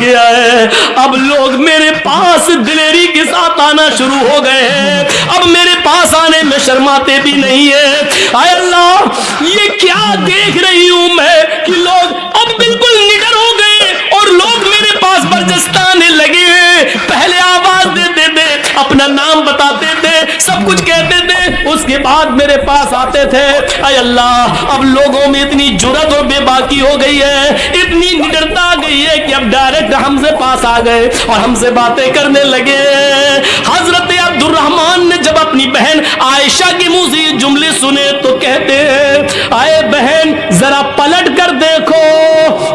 گیا ہے. اب لوگ میرے پاس دلیری کے ساتھ آنا شروع ہو گئے ہیں, اب میرے پاس آنے میں شرماتے بھی نہیں ہے. اے اللہ یہ کیا دیکھ رہی ہوں میں کہ لوگ اب بالکل نڈر ہو گئے اور لوگ میرے پاس برجستانے لگے ہیں. پہلے آواز دیتے تھے, اپنا نام بتاتے تھے, سب کچھ کہتے تھے, اس کے بعد میرے پاس آتے تھے. اے اللہ اب لوگوں میں اتنی جرأت اور بے باکی ہو گئی ہے, اتنی نڈرتا آ گئی ہے کہ اب ڈائریکٹ ہم سے پاس آ گئے اور ہم سے باتیں کرنے لگے. حضرت عبد الرحمن نے جب اپنی بہن عائشہ کے منہ سے یہ جملے سنے تو کہتے ہیں اے بہن ذرا پلٹ کر دیکھو,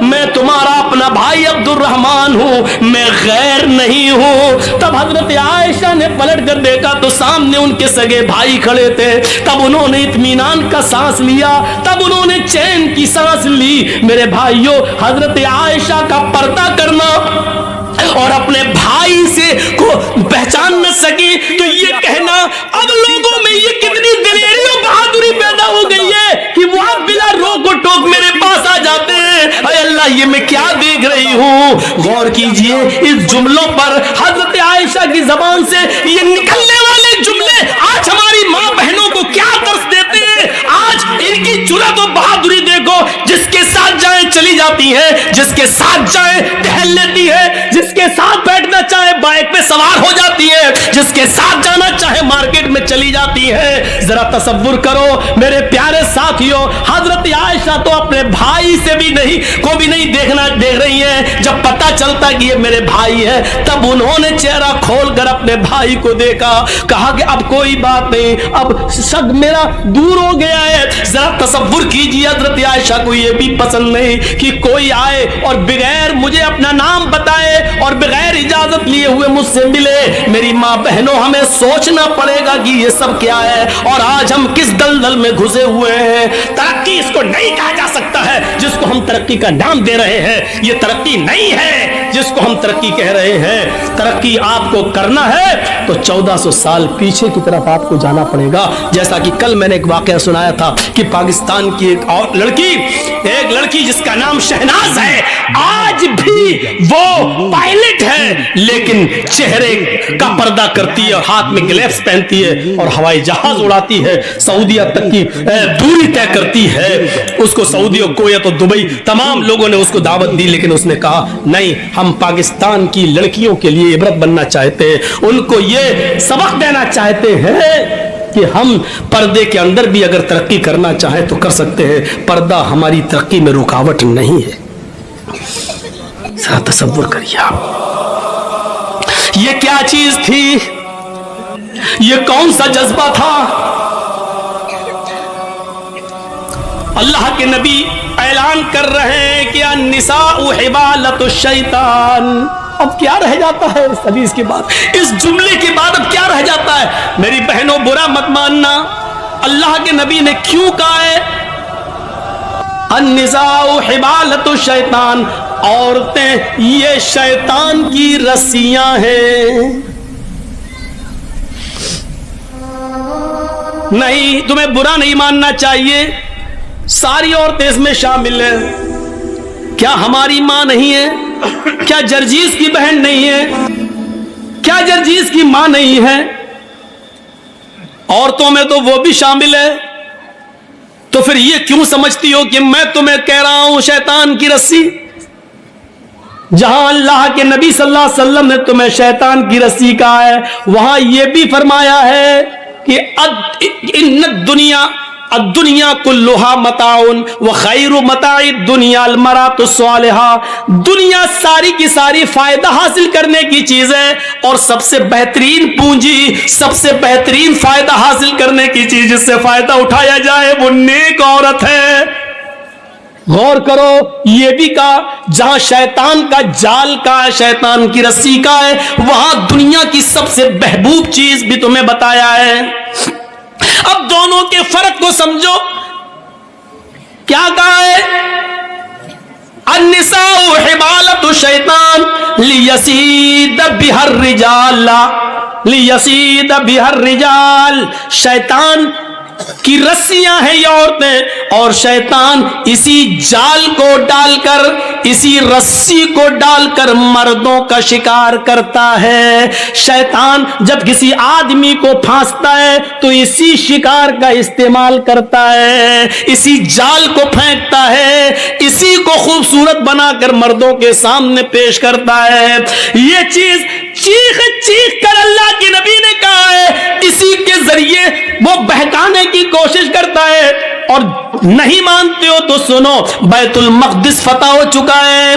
میں تمہارا اپنا بھائی عبد الرحمن ہوں, میں غیر نہیں ہوں. تب حضرت عائشہ نے پلٹ کر دیکھا تو سامنے ان کے سگے بھائی کھڑے تھے. تب انہوں نے اطمینان کا سانس لیا, تب انہوں نے چین کی سانس لی. میرے بھائیوں, حضرت عائشہ کا پردہ کرنا اور اپنے بھائی سے کو پہچان نہ سکی تو یہ کہنا, اب لوگوں میں یہ کتنی دلیری اور بہادری پیدا ہو گئی ہے کہ وہ بلا روک و ٹوک میرے پاس آ جاتے ہیں. اے اللہ یہ میں کیا دیکھ رہی ہوں. غور کیجئے اس جملوں پر, حضرت عائشہ کی زبان سے یہ نکلنے والے جملے آج ہماری ماں بہنوں کو کیا درس دیتے ہیں. آج ان کی جرأت و بہادری دیکھو, جس کے ساتھ جائیں چلی جاتی ہے, جس کے ساتھ جائیں ٹہل لیتی ہے, جس کے ساتھ بیٹھنا چاہے بائک پہ سوار ہو جاتی ہے, جس کے ساتھ جانا چاہے مارکیٹ میں چلی جاتی ہے. ذرا تصور کرو میرے پیارے ساتھیوں, حضرت عائشہ تو اپنے بھائی سے بھی نہیں دیکھ رہی ہے. جب پتہ چلتا کہ یہ میرے بھائی ہے تب انہوں نے چہرہ کھول کر اپنے بھائی کو دیکھا, کہا کہ اب کوئی بات نہیں, اب شک میرا دور ہو گیا ہے. ذرا تصور کیجیے حضرت عائشہ کو یہ بھی پسند نہیں کہ کوئی آئے اور بغیر مجھے اپنا نام بتائے اور بغیر اجازت لیے ہوئے مجھ سے ملے. میری ماں بہنوں ہمیں سوچنا پڑے گا کہ یہ سب کیا ہے اور آج ہم کس دلدل میں گھسے ہوئے ہیں. ترقی اس کو نہیں کہا جا سکتا ہے جس کو ہم ترقی کا نام دے رہے ہیں. یہ ترقی نہیں ہے جس کو ہم ترقی کہہ رہے ہیں. ترقی آپ کو کرنا ہے تو 1400 سال پیچھے کی طرف آپ کو جانا پڑے گا. جیسا کہ کل میں نے ایک واقعہ سنایا تھا کہ پاکستان کی ایک اور لڑکی جس کا نام شہناز ہے, آج بھی وہ پائلٹ ہے لیکن چہرے کا پردہ کرتی ہے, ہاتھ میں گلیوز پہنتی ہے اور ہوائی جہاز اڑاتی ہے, سعودیہ تک کی دوری طے کرتی ہے. اس کو سعودی اور کویت اور دبئی تمام لوگوں نے اس کو دعوت دی, لیکن اس نے کہا نہیں, ہم پاکستان کی لڑکیوں کے لیے عبرت بننا چاہتے ہیں, ان کو یہ سبق دینا چاہتے ہیں کہ ہم پردے کے اندر بھی اگر ترقی کرنا چاہیں تو کر سکتے ہیں. پردہ ہماری ترقی میں رکاوٹ نہیں ہے. ذرا تصور کریے یہ کیا چیز تھی, یہ کون سا جذبہ تھا. اللہ کے نبی اعلان کر رہے ہیں کہ النساء حبالۃ الشیطان. اب کیا رہ جاتا ہے اس حدیث کے بعد, اس جملے کے بعد اب کیا رہ جاتا ہے. میری بہنوں برا مت ماننا, اللہ کے نبی نے کیوں کہا ہے النساء حبالۃ الشیطان, عورتیں یہ شیطان کی رسیاں ہیں. نہیں, تمہیں برا نہیں ماننا چاہیے, ساری عورتیں اس میں شامل ہیں. کیا ہماری ماں نہیں ہے, کیا جرجیز کی بہن نہیں ہے, کیا جرجیز کی ماں نہیں ہے. عورتوں میں تو وہ بھی شامل ہے. تو پھر یہ کیوں سمجھتی ہو کہ میں تمہیں کہہ رہا ہوں شیطان کی رسی, جہاں اللہ کے نبی صلی اللہ علیہ وسلم نے تمہیں شیطان کی رسی کہا ہے, وہاں یہ بھی فرمایا ہے کہ ان الدنیا کلھا متاع وخیر متاع الدنیا المرأۃ الصالحہ. دنیا ساری کی ساری فائدہ حاصل کرنے کی چیز ہے اور سب سے بہترین پونجی, سب سے بہترین فائدہ حاصل کرنے کی چیز جس سے فائدہ اٹھایا جائے وہ نیک عورت ہے. غور کرو, یہ بھی کہا جہاں شیطان کا جال کا ہے, شیطان کی رسی کا ہے, وہاں دنیا کی سب سے محبوب چیز بھی تمہیں بتایا ہے. اب دونوں کے فرق کو سمجھو. کیا کہا ہے النساء حبالۃ الشیطان لیصید بها الرجال, لیصید بها الرجال. شیطان की रस्सियां हैं ये औरतें, और शैतान इसी जाल को डालकर, इसी रस्सी को डालकर मर्दों का शिकार करता है। शैतान जब किसी आदमी को फांसता है तो इसी शिकार का इस्तेमाल करता है, इसी जाल को फेंकता है, इसी को खूबसूरत बनाकर मर्दों के सामने पेश करता है। ये चीज चीख चीख कर अल्लाह के नबी ने कहा है, इसी के जरिए वो बहकाने की कोशिश करता है। और नहीं मानते हो तो सुनो, बैतुल मक़दिस फतह हो चुका है।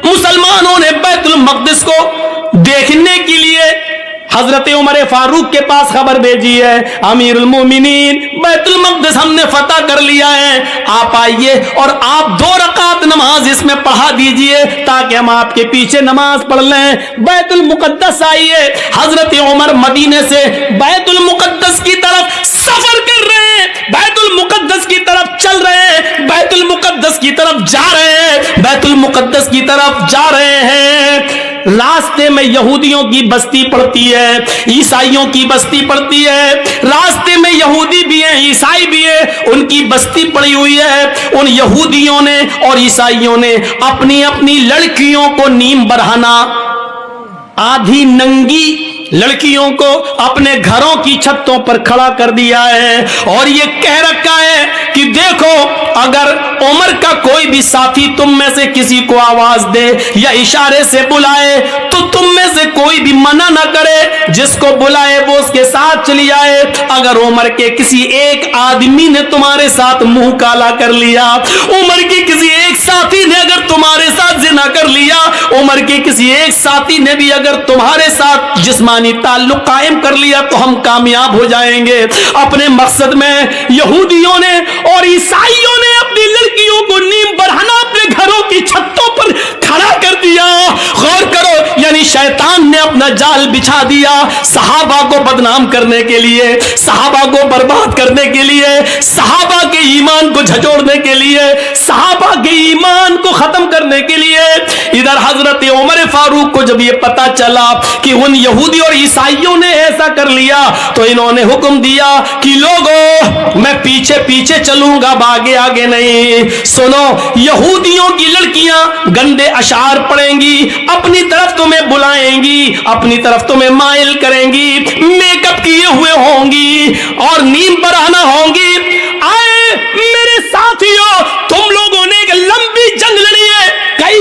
मुसलमानों ने बैतुल मक़दिस को देखने के लिए हजरत उमर फारूक के पास खबर भेजी है, अमीरुल मोमिनीन बैतुल मक़दिस हमने फतह कर लिया है, आप आइए और आप 2 रकात नमाज इसमें पढ़ा दीजिए ताकि हम आपके पीछे नमाज पढ़ लें। बैतुल मुक़द्दस आइए। हजरत उमर मदीने से बैतुल मुक़द्दस की तरफ सफर कर रहे हैं, बैतुल मुक़द्दस की तरफ चल रहे हैं, बैतुल मुक़द्दस की तरफ जा रहे हैं, बैतुल मुक़द्दस की तरफ जा रहे हैं। रास्ते में यहूदियों की बस्ती पड़ती है, ईसाइयों की बस्ती पड़ती है। रास्ते में यहूदी भी हैं, ईसाई भी हैं, उनकी बस्ती पड़ी हुई है। उन यहूदियों ने और ईसाइयों ने अपनी अपनी लड़कियों को नीम बरहाना, आधी नंगी लड़कियों को अपने घरों की छतों पर खड़ा कर दिया है और ये कह रखा है कि देखो, अगर उमर का कोई भी साथी तुम में से किसी को आवाज दे या इशारे से बुलाए तो तुम में से कोई भी मना ना करे, जिसको बुलाए वो उसके साथ चली आए। अगर उमर के किसी एक आदमी ने तुम्हारे साथ मुंह काला कर लिया, उमर के किसी एक साथी ने अगर तुम्हारे साथ जिना कर लिया, उमर के किसी एक साथी ने भी अगर तुम्हारे साथ जिस्मानी ताल्लुक कायम कर लिया तो हम कामयाब हो जाएंगे अपने मकसद में। यहूदियों ने और ईसाइयों ने अपनी लड़कियों को नीम बढ़ाना अपने घरों की छतों पर खड़ा कर दिया। गौर करो, यानी शैतान ने अपना जाल बिछा दिया सहाबा को बदनाम करने के लिए, सहाबा को बर्बाद करने के लिए, सहाबा के ईमान को झंझोड़ने के लिए, सहाबा के ईमान को खत्म करने के लिए। इधर हजरत उमर फारूक को जब ये पता चला कि उन यहूदी और ईसाइयों ने ऐसा कर लिया तो इन्होंने हुक्म दिया कि लोगों, मैं पीछे पीछे चलूंगा, आगे आगे नहीं। सुनो, यहूदियों की लड़कियां गंदे अशार पढ़ेंगी, अपनी तरफ तुम्हें बुलाएंगी, अपनी तरफ तुम्हें माइल करेंगी, मेकअप किए हुए होंगी और नीम बरहाना होंगी। आए मेरे साथियों, तुम लोगों ने एक लंबी जंग लड़ी है,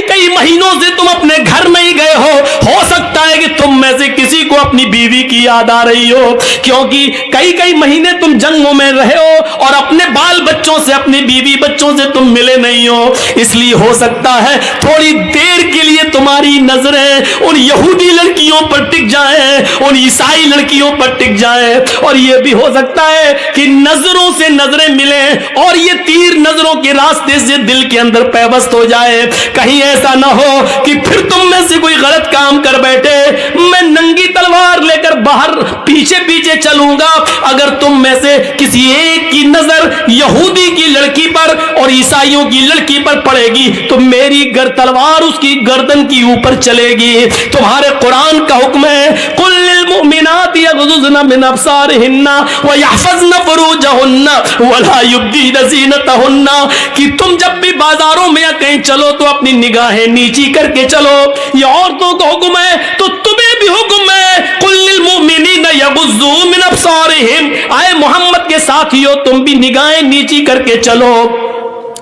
कई महीनों से तुम अपने घर नहीं गए हो सकता है कि तुम में से किसी को अपनी बीवी की याद आ रही हो, क्योंकि कई महीने तुम जंगों में रहे हो और अपने बाल बच्चों से, अपने बीवी बच्चों से तुम मिले नहीं हो। इसलिए हो सकता है थोड़ी देर के लिए तुम्हारी नजरें उन यहूदी लड़कियों पर टिक जाए, उन ईसाई लड़कियों पर टिक जाए, और यह भी हो सकता है कि नजरों से नजरें मिले और ये तीर नजरों के रास्ते से दिल के अंदर पैवस्त हो जाए। कहीं ऐसा ना हो कि फिर तुम में से कोई गलत काम कर बैठे, मैं नंगी तलवार लेकर बाहर पीछे पीछे चलूंगा। अगर तुम में से किसी एक की नजर यहूदी की लड़की पर और ईसाइयों की लड़की पर पड़ेगी तो मेरी तलवार उसकी गर्दन की ऊपर चलेगी। तुम्हारे कुरान का हुक्म है, कुल लिल मुमिनाति यग़ज़ुज़्न मिन अब्सारिहिन्ना व यहफ़ज़्न फ़ुरूजहुन्ना व ला युब्दीन ज़ीनतहुन्ना, कि तुम जब भी बाजारों में या कहीं चलो तो अपनी निगाहें नीची करके चलो। ये औरतों का हुक्म है तो तुम्हें भी हुक्म है, कुल लिल मुमिनीना यग़ुज़्ज़ू मिन अब्सारिहिम। आए मोहम्मद के साथियों, तुम भी निगाहें नीची करके चलो।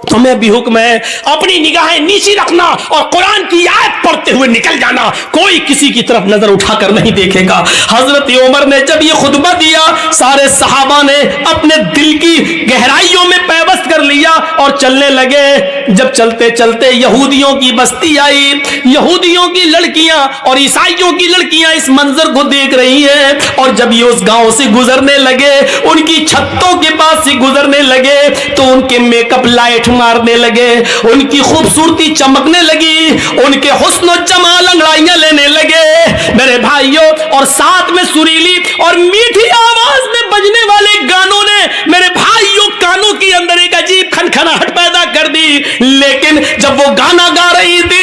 तुम्हें भी हुक्म है अपनी निगाहें नीची रखना और कुरान की आयत पढ़ते हुए निकल जाना, कोई किसी की तरफ नजर उठाकर नहीं देखेगा। हजरत उमर ने जब ये खुतबा दिया, सारे सहाबा ने अपने दिल की गहराइयों में पैवस्त कर लिया और चलने लगे। जब चलते चलते यहूदियों की बस्ती आई, यहूदियों की लड़कियां और ईसाइयों की लड़कियां इस मंजर को देख रही हैं, और जब ये उस गांव से गुजरने लगे, उनकी छतों के पास से गुजरने लगे तो उनके मेकअप लाइट मारने लगे, उनकी खूबसूरती चमकने लगी, उनके हुस्न और जमाल अंगड़ाइयां लेने लगे मेरे भाइयों। और साथ में सुरीली और मीठी आवाज में बजने वाले गानों ने मेरे भाइयों कानों के अंदर एक अजीब खनखनाहट पैदा कर दी। लेकिन जब वो गाना गा रही थी